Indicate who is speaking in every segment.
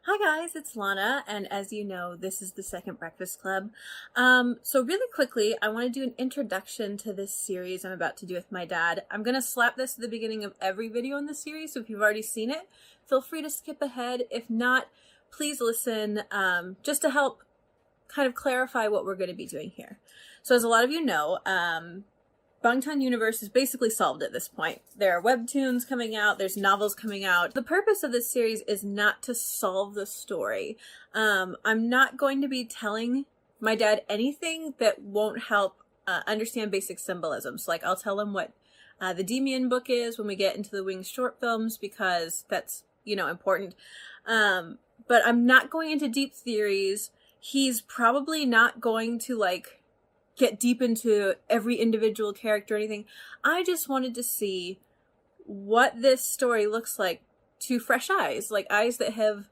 Speaker 1: Hi guys, it's Lana, and as you know, this is the Second Breakfast Club. So really quickly, I want to do an introduction to this series I'm about to do with my dad. I'm going to slap this at the beginning of every video in the series, so if you've already seen it, feel free to skip ahead. If not, please listen, just to help kind of clarify what we're going to be doing here. So as a lot of you know, Bangtan universe is basically solved at this point. There are webtoons coming out, there's novels coming out. The purpose of this series is not to solve the story. I'm not going to be telling my dad anything that won't help understand basic symbolism. So like I'll tell him what the Demian book is when we get into the Wings short films, because that's, you know, important. But I'm not going into deep theories. He's probably not going to like get deep into every individual character or anything. I just wanted to see what this story looks like to fresh eyes, like eyes that have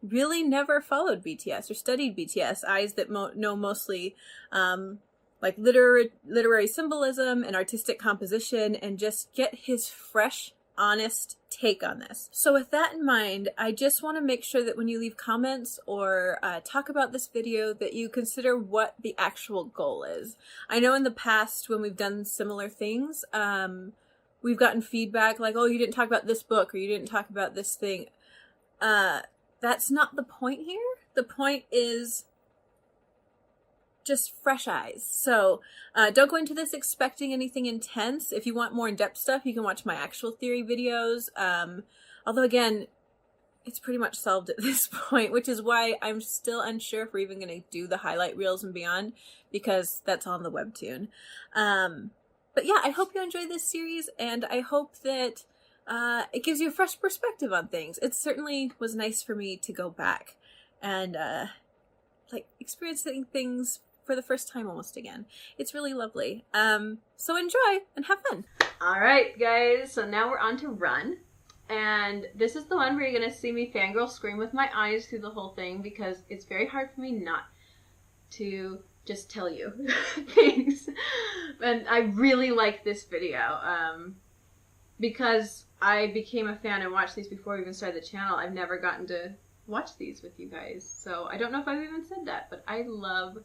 Speaker 1: really never followed BTS or studied BTS, eyes that know mostly like literary symbolism and artistic composition, and just get his fresh, honest take on this. So with that in mind, I just want to make sure that when you leave comments or talk about this video, that you consider what the actual goal is. I know in the past when we've done similar things, we've gotten feedback like, oh, you didn't talk about this book, or you didn't talk about this thing. That's not the point here. The point is just fresh eyes. So don't go into this expecting anything intense. If you want more in-depth stuff, you can watch my actual theory videos. Although again, it's pretty much solved at this point, which is why I'm still unsure if we're even going to do the highlight reels and beyond, because that's on the webtoon. But yeah, I hope you enjoy this series, and I hope that it gives you a fresh perspective on things. It certainly was nice for me to go back and like experiencing things for the first time almost again. It's really lovely. So enjoy and have fun. All right, guys. So now we're on to Run. And this is the one where you're going to see me fangirl scream with my eyes through the whole thing, because it's very hard for me not to just tell you things. And I really like this video. Because I became a fan and watched these before we even started the channel, I've never gotten to watch these with you guys. So I don't know if I've even said that, but I love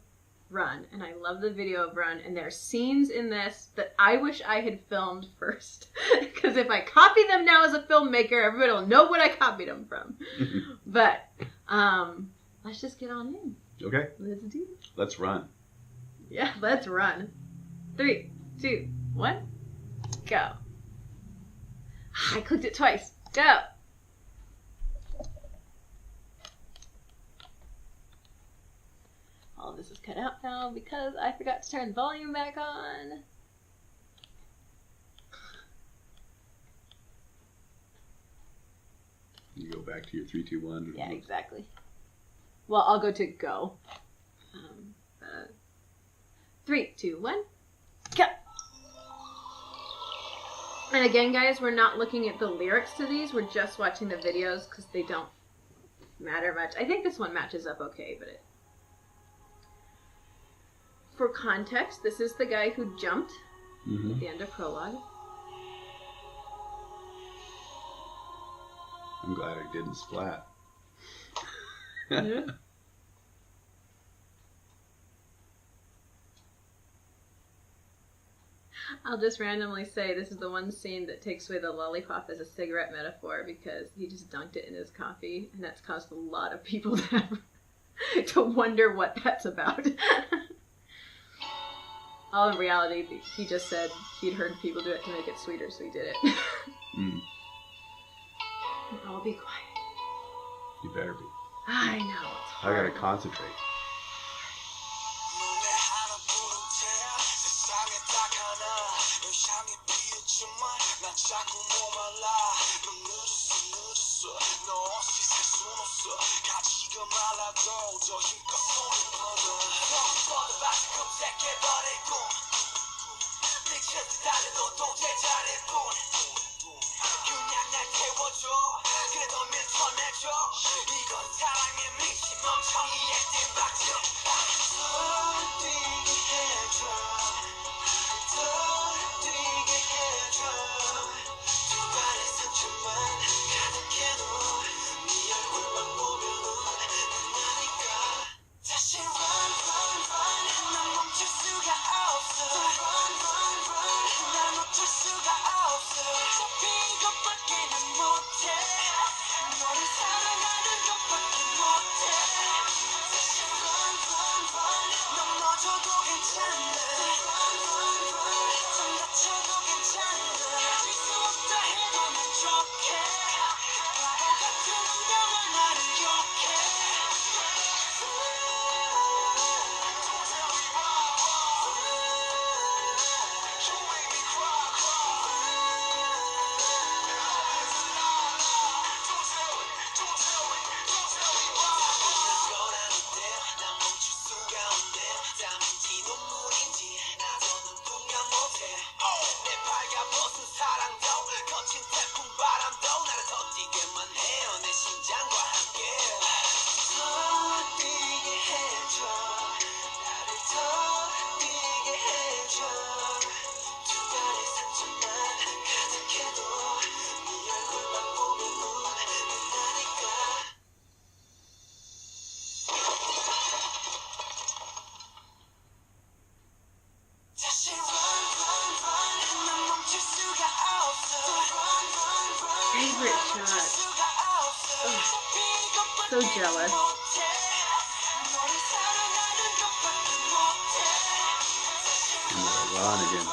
Speaker 1: Run, and I love the video of Run, and there are scenes in this that I wish I had filmed first, because if I copy them now as a filmmaker, everybody will know what I copied them from. But let's just get on in.
Speaker 2: Okay.
Speaker 1: Let's do it.
Speaker 2: Let's run.
Speaker 1: Yeah, let's run. 3, 2, 1, go. I clicked it twice. Go. All of this is cut out now because I forgot to turn the volume back on.
Speaker 2: You go back to your 3, 2, 1.
Speaker 1: Yeah, exactly. Well, I'll go to go. 3, 2, 1, go. And again, guys, we're not looking at the lyrics to these. We're just watching the videos because they don't matter much. I think this one matches up okay, but for context, this is the guy who jumped at the end of prologue.
Speaker 2: I'm glad I didn't splat.
Speaker 1: Yeah. I'll just randomly say this is the one scene that takes away the lollipop as a cigarette metaphor, because he just dunked it in his coffee, and that's caused a lot of people to wonder what that's about. All in reality, he just said he'd heard people do it to make it sweeter, so he did it. I'll be quiet.
Speaker 2: You better be.
Speaker 1: I know.
Speaker 2: I gotta concentrate.
Speaker 1: So jealous.
Speaker 2: And they're on again.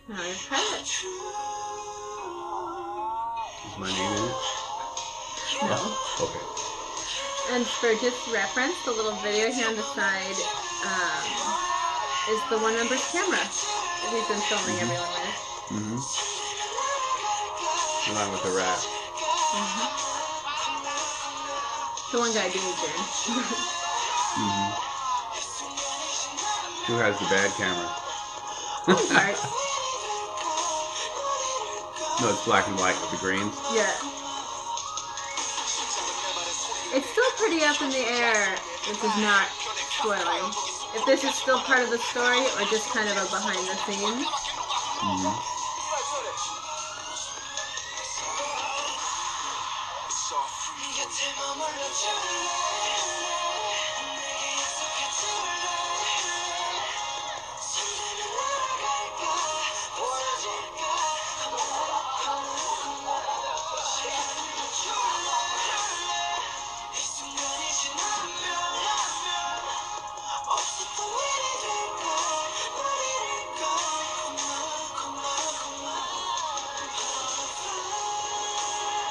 Speaker 1: Now your credit.
Speaker 2: Is my name in it?
Speaker 1: No.
Speaker 2: Okay.
Speaker 1: And for just reference, the little video here on the side is the one member's camera that he's been filming everyone with.
Speaker 2: Mm-hmm. Along with the rat.
Speaker 1: The one guy being Jin.
Speaker 2: Mm-hmm. Who has the bad camera?
Speaker 1: Part.
Speaker 2: No, it's black and white with the greens.
Speaker 1: Yeah. It's still pretty up in the air. This is not spoiling. If this is still part of the story or just kind of a behind the scenes.
Speaker 2: Mm-hmm.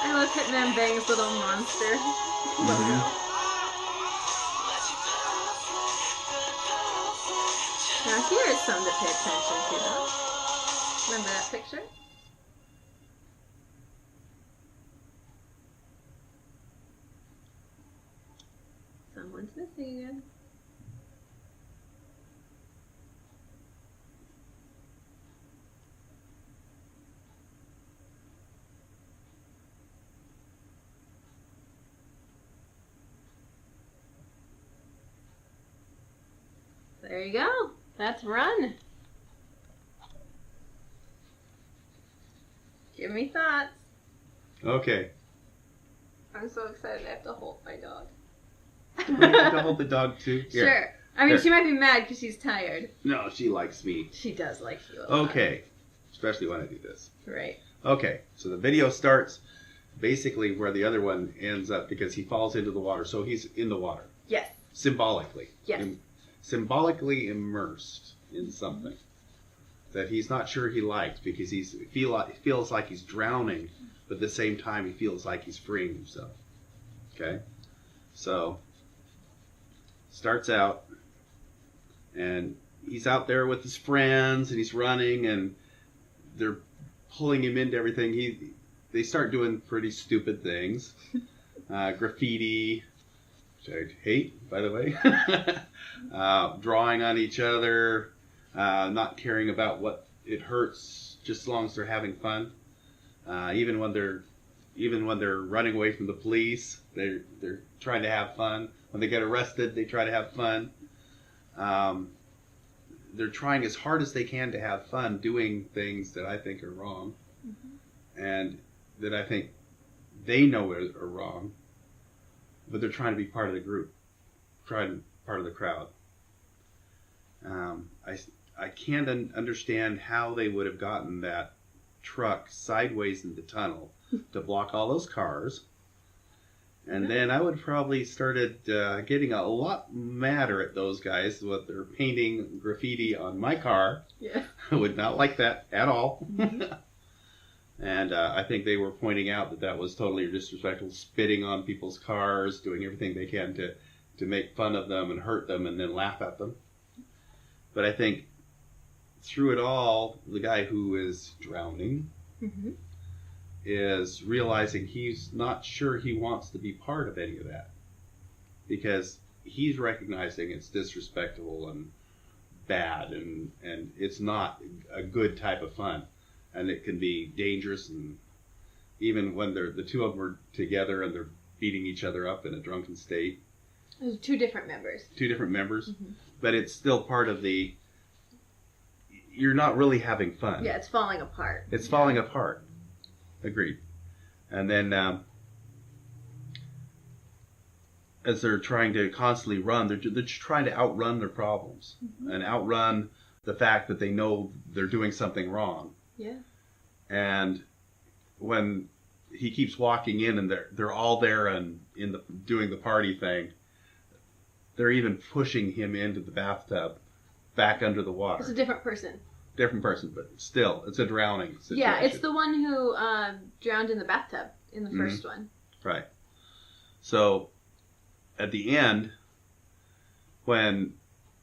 Speaker 1: I love Hitman Bang's little monster.
Speaker 2: Mm-hmm.
Speaker 1: Now here is something to pay attention to though. Remember that picture? Someone's missing again. There you go. That's Run. Give me thoughts.
Speaker 2: Okay.
Speaker 1: I'm so excited I have to hold my dog.
Speaker 2: You have to hold the dog too? Here.
Speaker 1: Sure. I mean,
Speaker 2: Here.
Speaker 1: she might be mad because she's tired.
Speaker 2: No, she likes me.
Speaker 1: She does like you a lot.
Speaker 2: Okay. Especially when I do this.
Speaker 1: Right.
Speaker 2: Okay. So the video starts basically where the other one ends up because he falls into the water. So he's in the water.
Speaker 1: Yes.
Speaker 2: Symbolically.
Speaker 1: Yes.
Speaker 2: Symbolically immersed in something. that he's not sure he likes because he feels like he's drowning, but at the same time he feels like he's freeing himself. Okay? So, starts out, and he's out there with his friends, and he's running, and they're pulling him into everything. They start doing pretty stupid things. Graffiti, which I hate, by the way. Drawing on each other, not caring about what it hurts, just as long as they're having fun. Even when they're running away from the police, they're trying to have fun. When they get arrested, they try to have fun. They're trying as hard as they can to have fun doing things that I think are wrong, and that I think they know are wrong, but they're trying to be part of the group, part of the crowd. I can't understand how they would have gotten that truck sideways in the tunnel to block all those cars. And then I would probably started getting a lot madder at those guys with their painting graffiti on my car.
Speaker 1: Yeah.
Speaker 2: I would not like that at all. And I think they were pointing out that was totally disrespectful, spitting on people's cars, doing everything they can to make fun of them and hurt them and then laugh at them. But I think through it all, the guy who is drowning is realizing he's not sure he wants to be part of any of that, because he's recognizing it's disrespectful and bad, and it's not a good type of fun, and it can be dangerous. And even when the two of them are together and they're beating each other up in a drunken state,
Speaker 1: there's two different members, but
Speaker 2: it's still part of the, you're not really having fun.
Speaker 1: Yeah, it's falling apart.
Speaker 2: Falling apart. Agreed. And then as they're trying to constantly run, they're just trying to outrun their problems and outrun the fact that they know they're doing something wrong.
Speaker 1: Yeah.
Speaker 2: And when he keeps walking in and they're all there and doing the party thing, they're even pushing him into the bathtub back under the water.
Speaker 1: It's a different person.
Speaker 2: Different person, but still, it's a drowning situation.
Speaker 1: Yeah, it's the one who drowned in the bathtub in the first one.
Speaker 2: Right. So, at the end, when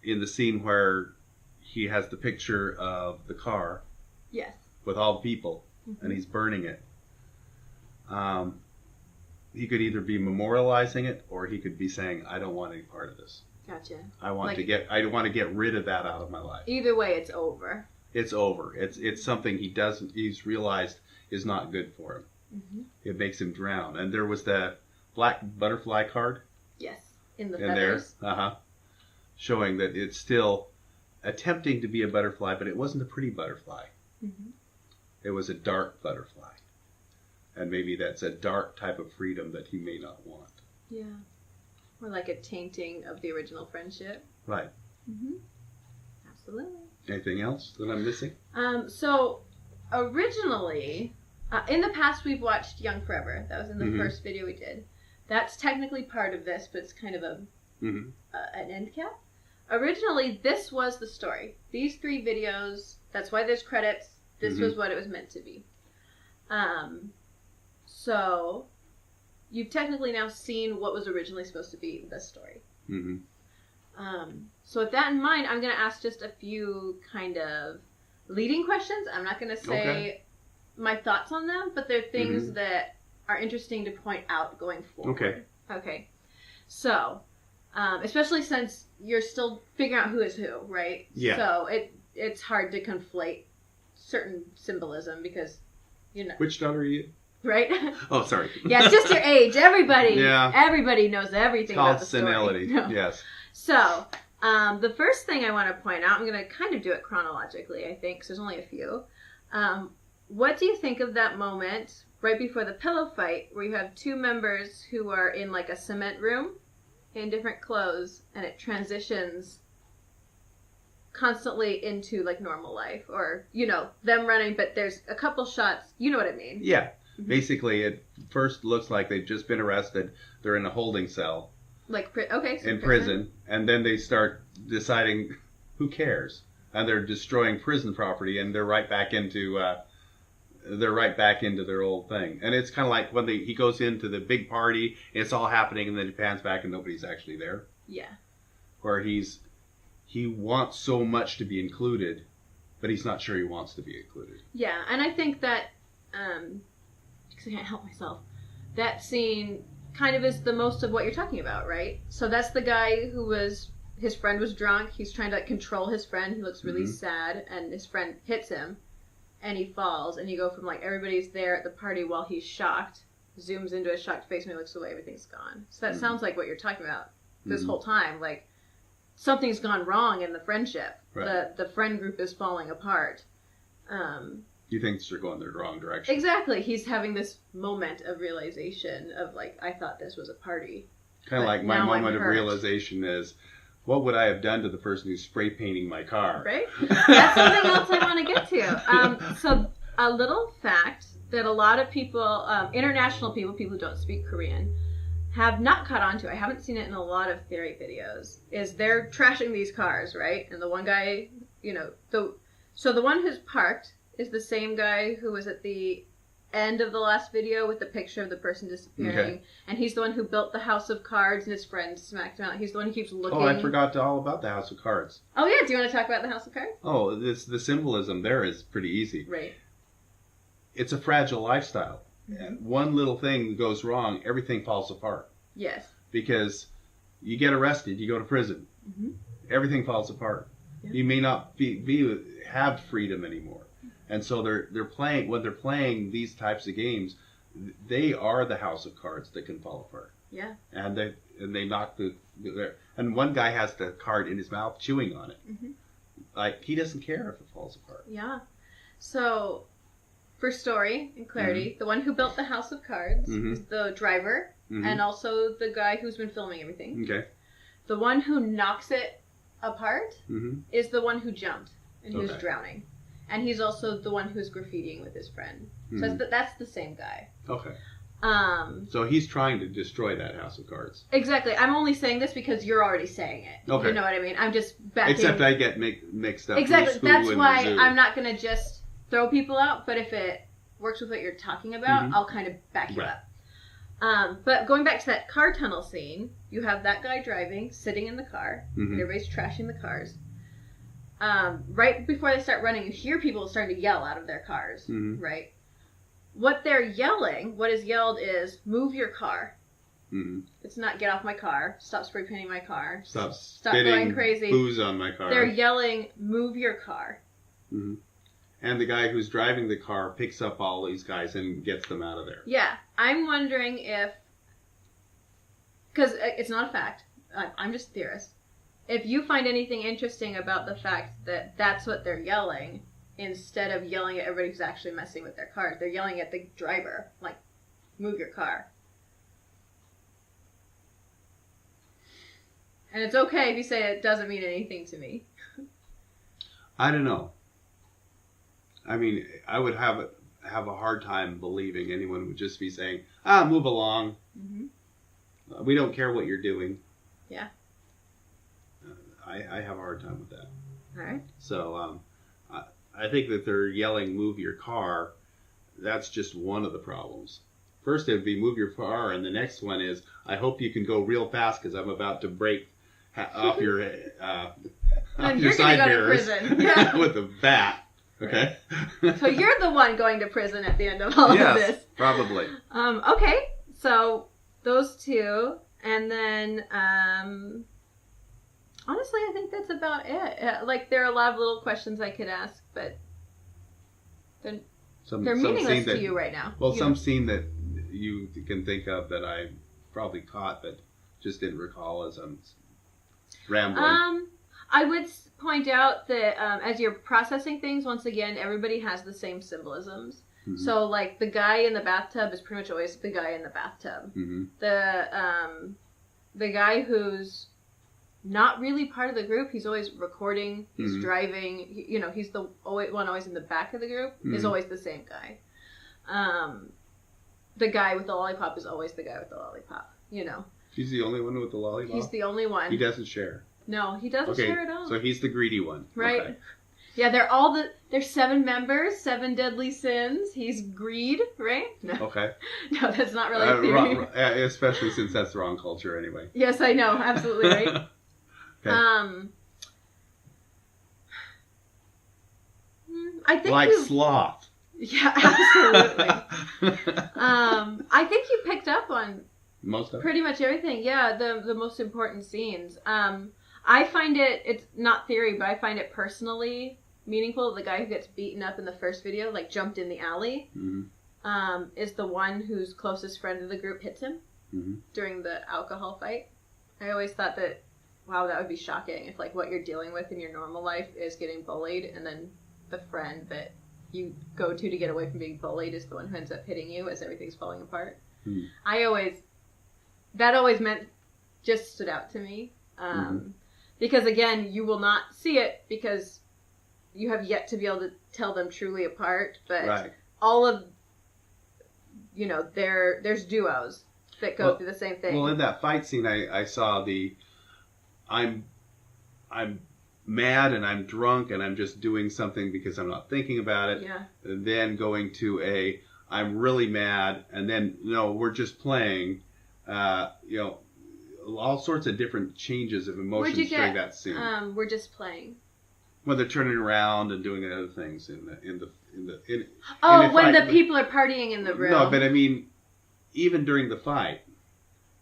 Speaker 2: in the scene where he has the picture of the car,
Speaker 1: yes,
Speaker 2: with all the people, and he's burning it, he could either be memorializing it, or he could be saying, "I don't want any part of this.
Speaker 1: Gotcha.
Speaker 2: I want to get rid of that out of my life."
Speaker 1: Either way, it's over.
Speaker 2: It's over. It's something he's realized is not good for him. It makes him drown. And there was that black butterfly card.
Speaker 1: Yes, in the feathers.
Speaker 2: There, showing that it's still attempting to be a butterfly, but it wasn't a pretty butterfly. It was a dark butterfly, and maybe that's a dark type of freedom that he may not want.
Speaker 1: Yeah, or like a tainting of the original friendship.
Speaker 2: Right.
Speaker 1: Absolutely.
Speaker 2: Anything else that I'm missing?
Speaker 1: So originally, in the past we've watched Young Forever. That was in the first video we did. That's technically part of this, but it's kind of an end cap. Originally, this was the story. These 3 videos, that's why there's credits. This was what it was meant to be. So, you've technically now seen what was originally supposed to be the story. So with that in mind, I'm going to ask just a few kind of leading questions. I'm not going to say my thoughts on them, but they're things that are interesting to point out going forward. Okay. So, especially since you're still figuring out who is who, right?
Speaker 2: Yeah.
Speaker 1: So it's hard to conflate certain symbolism because,
Speaker 2: Which daughter are you?
Speaker 1: Right?
Speaker 2: Oh, sorry.
Speaker 1: Yeah, it's just your age. Everybody knows everything about the story.
Speaker 2: Senility.
Speaker 1: No.
Speaker 2: Yes.
Speaker 1: So, the first thing I want to point out, I'm going to kind of do it chronologically, I think, because there's only a few. What do you think of that moment right before the pillow fight where you have 2 members who are in like a cement room in different clothes, and it transitions constantly into like normal life, or, them running, but there's a couple shots, you know what I mean?
Speaker 2: Yeah. Basically, it first looks like they've just been arrested. They're in a holding cell.
Speaker 1: Like, so
Speaker 2: in prison. And then they start deciding, who cares? and they're destroying prison property, and they're right back into their old thing. And it's kind of like when he goes into the big party, and it's all happening, and then he pans back and nobody's actually there.
Speaker 1: Yeah.
Speaker 2: Where he wants so much to be included, but he's not sure he wants to be included.
Speaker 1: Yeah, and I think that, because I can't help myself, that scene kind of is the most of what you're talking about, right? So that's the guy his friend was drunk, he's trying to control his friend, he looks really sad, and his friend hits him, and he falls, and you go from like everybody's there at the party while he's shocked, zooms into a shocked face, and he looks away, everything's gone. So that sounds like what you're talking about this whole time, like something's gone wrong in the friendship. Right. The friend group is falling apart.
Speaker 2: You think they're going the wrong direction.
Speaker 1: Exactly. He's having this moment of realization of like, I thought this was a party.
Speaker 2: Kind of like my moment of realization is, what would I have done to the person who's spray painting my car?
Speaker 1: Right? That's something else I want to get to. So a little fact that a lot of people, international people who don't speak Korean, have not caught on to, I haven't seen it in a lot of theory videos, is they're trashing these cars, right? And the one guy, so the one who's parked is the same guy who was at the end of the last video with the picture of the person disappearing. Okay. And he's the one who built the house of cards, and his friend smacked him out. He's the one who keeps looking.
Speaker 2: Oh, I forgot all about the house of cards.
Speaker 1: Oh, yeah. Do you want to talk about the house of cards?
Speaker 2: Oh, the symbolism there is pretty easy.
Speaker 1: Right.
Speaker 2: It's a fragile lifestyle. And one little thing goes wrong, everything falls apart.
Speaker 1: Yes.
Speaker 2: Because you get arrested, you go to prison. Everything falls apart. Yeah. You may not have freedom anymore. And so they're playing these types of games, they are the house of cards that can fall apart.
Speaker 1: Yeah.
Speaker 2: And they knock and one guy has the card in his mouth chewing on it. Like, he doesn't care if it falls apart.
Speaker 1: Yeah. So, for story and clarity, the one who built the house of cards is the driver and also the guy who's been filming everything. Okay. The one who knocks it apart is the one who jumped and who's drowning. And he's also the one who's graffitiing with his friend. So that's the same guy.
Speaker 2: Okay. So he's trying to destroy that house of cards.
Speaker 1: Exactly. I'm only saying this because you're already saying it. Okay. You know what I mean? I'm just backing...
Speaker 2: Except I get mixed up.
Speaker 1: Exactly. That's why I'm not going to just throw people out, but if it works with what you're talking about, I'll kind of back you up. But going back to that car tunnel scene, you have that guy driving, sitting in the car, and everybody's trashing the cars. Right before they start running, you hear people starting to yell out of their cars, right? What is yelled is, move your car. It's not get off my car, stop spray painting my car,
Speaker 2: stop
Speaker 1: going crazy,
Speaker 2: booze on my car.
Speaker 1: They're yelling, move your car.
Speaker 2: And the guy who's driving the car picks up all these guys and gets them out of there.
Speaker 1: Yeah, I'm wondering if, because it's not a fact, I'm just a theorist. If you find anything interesting about the fact that that's what they're yelling, instead of yelling at everybody who's actually messing with their cars, they're yelling at the driver, like, move your car. And it's okay if you say it doesn't mean anything to me.
Speaker 2: I don't know. I mean, I would have a hard time believing anyone would just be saying, move along. We don't care what you're doing.
Speaker 1: Yeah.
Speaker 2: I have a hard time with that.
Speaker 1: All right.
Speaker 2: So I think that they're yelling, move your car. That's just one of the problems. First, it would be move your car, and the next one is, I hope you can go real fast because I'm about to break off your side mirrors with a bat. Okay.
Speaker 1: So you're the one going to prison at the end of all of this.
Speaker 2: Yes, probably.
Speaker 1: Okay. So those two, and then honestly, I think that's about it. Like, there are a lot of little questions I could ask, but they're meaningless to you right now.
Speaker 2: Well, some scene that you can think of that I probably caught but just didn't recall as I'm rambling.
Speaker 1: I would point out that as you're processing things, once again, everybody has the same symbolisms. So, like, the guy in the bathtub is pretty much always the guy in the bathtub. The guy who's not really part of the group, he's always recording, he's driving, he's the one always in the back of the group, is always the same guy. The guy with the lollipop is always the guy with the lollipop,
Speaker 2: He's the only one with the lollipop?
Speaker 1: He's the only one.
Speaker 2: He doesn't share?
Speaker 1: No, he doesn't share at all.
Speaker 2: So he's the greedy one.
Speaker 1: Right.
Speaker 2: Okay.
Speaker 1: Yeah, there's 7 members, 7 deadly sins. He's greed, right? No.
Speaker 2: Okay.
Speaker 1: No, that's not really a theory.
Speaker 2: Especially since that's the wrong culture anyway.
Speaker 1: Yes, I know. Absolutely, right?
Speaker 2: Okay.
Speaker 1: I think
Speaker 2: like sloth.
Speaker 1: Yeah, absolutely. I think you picked up on
Speaker 2: most of
Speaker 1: pretty much everything. Yeah, the most important scenes. I find it's not theory, but I find it personally meaningful. The guy who gets beaten up in the first video, like jumped in the alley, is the one whose closest friend of the group hits him during the alcohol fight. I always thought that, wow, that would be shocking if like what you're dealing with in your normal life is getting bullied, and then the friend that you go to get away from being bullied is the one who ends up hitting you as everything's falling apart. That always just stood out to me. Because again, you will not see it because you have yet to be able to tell them truly apart. But all of, there's duos that go through the same thing.
Speaker 2: Well, in that fight scene, I saw I'm mad and I'm drunk and I'm just doing something because I'm not thinking about it.
Speaker 1: Yeah.
Speaker 2: And then going to I'm really mad, and then we're just playing. All sorts of different changes of emotions during that scene.
Speaker 1: We're just playing.
Speaker 2: When they're turning around and doing other things in the
Speaker 1: when the people are partying in the room.
Speaker 2: No, but I mean, even during the fight,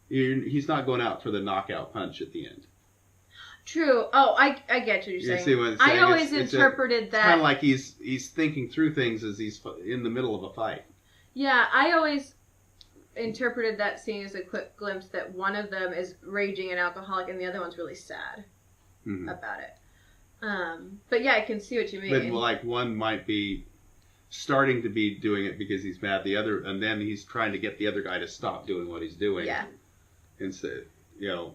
Speaker 2: he's not going out for the knockout punch at the end.
Speaker 1: True. Oh, I get what you're saying.
Speaker 2: You see what I'm saying?
Speaker 1: I always interpreted that.
Speaker 2: It's kind of like he's thinking through things as he's in the middle of a fight.
Speaker 1: Yeah, I always interpreted that scene as a quick glimpse that one of them is raging and alcoholic and the other one's really sad about it. But yeah, I can see what you mean.
Speaker 2: But like one might be starting to be doing it because he's mad, and then he's trying to get the other guy to stop doing what he's doing.
Speaker 1: Yeah.
Speaker 2: Instead,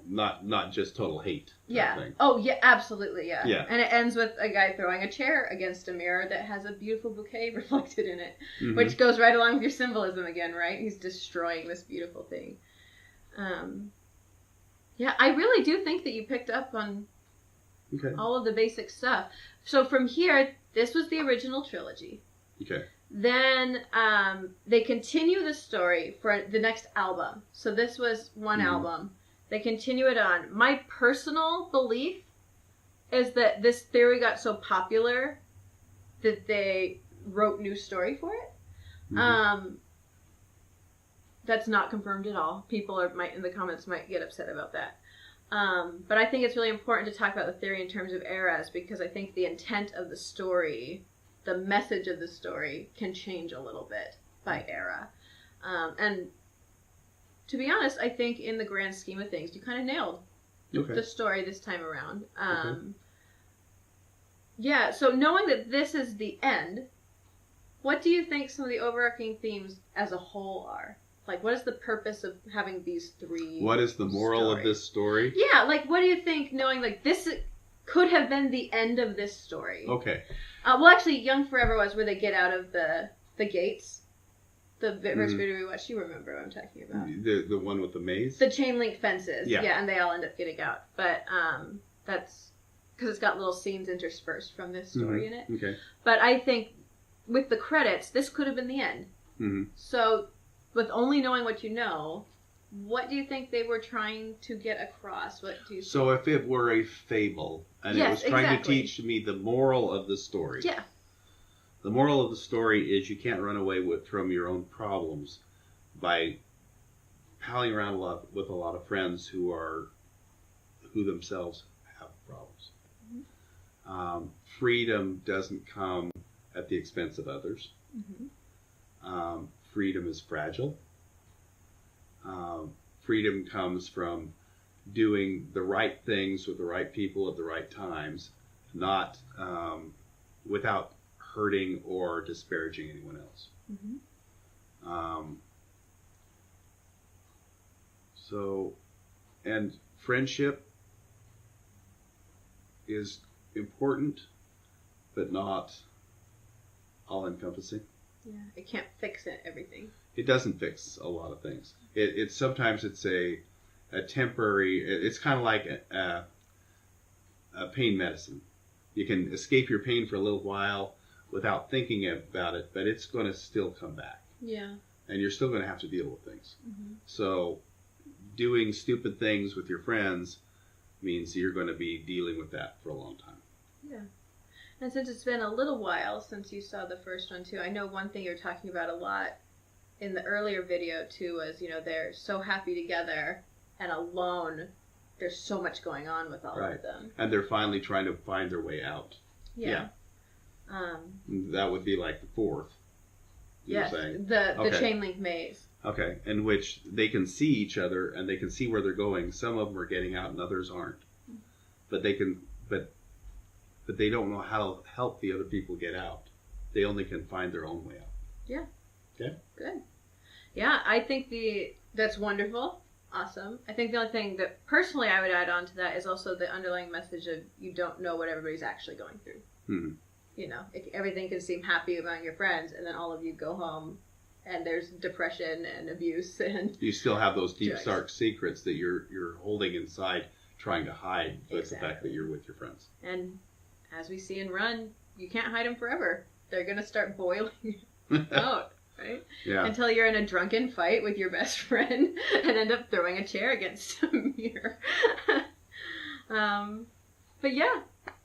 Speaker 2: not just total hate.
Speaker 1: Yeah. Oh, yeah, absolutely, yeah.
Speaker 2: Yeah.
Speaker 1: And it ends with a guy throwing a chair against a mirror that has a beautiful bouquet reflected in it, which goes right along with your symbolism again, right? He's destroying this beautiful thing. Yeah, I really do think that you picked up on all of the basic stuff. So from here, this was the original trilogy.
Speaker 2: Okay.
Speaker 1: Then they continue the story for the next album. So this was one album. They continue it on. My personal belief is that this theory got so popular that they wrote new story for it. That's not confirmed at all. People in the comments might get upset about that. But I think it's really important to talk about the theory in terms of eras, because I think the intent of the story, the message of the story, can change a little bit by era. And to be honest, I think in the grand scheme of things, you kind of nailed the story this time around. Yeah, so knowing that this is the end, what do you think some of the overarching themes as a whole are? Like, what is the purpose of having these 3
Speaker 2: What is the moral of this story?
Speaker 1: Yeah, like, what do you think, knowing, like, this could have been the end of this story?
Speaker 2: Okay.
Speaker 1: Well, actually, Young Forever was where they get out of the gates. The first video we watched, you remember what I'm talking about.
Speaker 2: The one with the maze?
Speaker 1: The chain link fences.
Speaker 2: Yeah,
Speaker 1: and they all end up getting out. But that's because it's got little scenes interspersed from this story in it.
Speaker 2: Okay.
Speaker 1: But I think with the credits, this could have been the end. So with only knowing what you know, what do you think they were trying to get across? What do you think?
Speaker 2: So if it were a fable and it was trying to teach me the moral of the story.
Speaker 1: Yeah.
Speaker 2: The moral of the story is you can't run away from your own problems by palling around with a lot of friends who themselves have problems. Freedom doesn't come at the expense of others. Freedom is fragile. Freedom comes from doing the right things with the right people at the right times, not without hurting or disparaging anyone else. And friendship is important, but not all-encompassing.
Speaker 1: Yeah, it can't fix everything.
Speaker 2: It doesn't fix a lot of things. Sometimes it's a temporary. It's kind of like a pain medicine. You can escape your pain for a little while without thinking about it, but it's going to still come back.
Speaker 1: Yeah.
Speaker 2: And you're still going to have to deal with things.
Speaker 1: Mm-hmm.
Speaker 2: So doing stupid things with your friends means you're going to be dealing with that for a long time.
Speaker 1: Yeah. And since it's been a little while since you saw the first one too, I know one thing you're talking about a lot in the earlier video too was, you know, they're so happy together and alone. There's so much going on with all of them.
Speaker 2: And they're finally trying to find their way out.
Speaker 1: Yeah.
Speaker 2: That would be like the fourth.
Speaker 1: Yes, the chain link maze.
Speaker 2: Okay, in which they can see each other and they can see where they're going. Some of them are getting out and others aren't. But they can, but they don't know how to help the other people get out. They only can find their own way out.
Speaker 1: Yeah.
Speaker 2: Okay.
Speaker 1: Good. Yeah, I think that's wonderful. Awesome. I think the only thing that personally I would add on to that is also the underlying message of you don't know what everybody's actually going through.
Speaker 2: Mm-hmm.
Speaker 1: You know, everything can seem happy among your friends, and then all of you go home, and there's depression and abuse, and
Speaker 2: you still have those deep,
Speaker 1: drugs.
Speaker 2: dark secrets that you're holding inside, trying to hide. But it's the fact that you're with your friends.
Speaker 1: And as we see in Run, you can't hide them forever. They're gonna start boiling out, right?
Speaker 2: Yeah.
Speaker 1: Until you're in a drunken fight with your best friend and end up throwing a chair against a mirror. But yeah.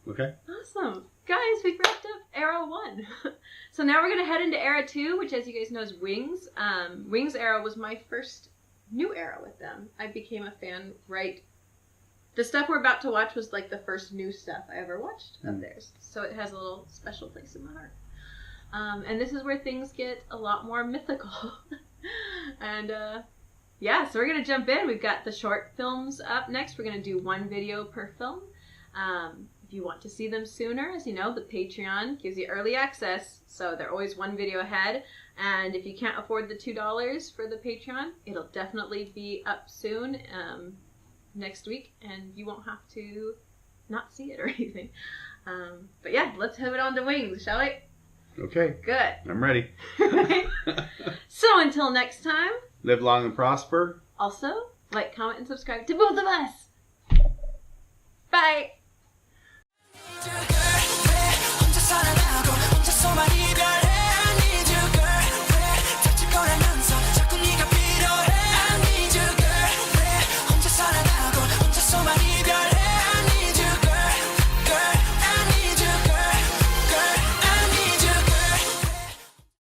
Speaker 2: Okay.
Speaker 1: Awesome. Guys, we've wrapped up Era 1. So now we're going to head into Era 2, which as you guys know is Wings. Wings Era was my first new era with them. I became a fan the stuff we're about to watch was like the first new stuff I ever watched of theirs. So it has a little special place in my heart. And this is where things get a lot more mythical. And yeah, so we're going to jump in. We've got the short films up next. We're going to do one video per film. If you want to see them sooner, as you know, the Patreon gives you early access, so they're always one video ahead. And if you can't afford the $2 for the Patreon, it'll definitely be up soon next week, and you won't have to not see it or anything. But yeah, let's head on to Wings, shall we?
Speaker 2: Okay.
Speaker 1: Good.
Speaker 2: I'm ready.
Speaker 1: So until next time.
Speaker 2: Live long and prosper.
Speaker 1: Also, like, comment, and subscribe to both of us. Bye.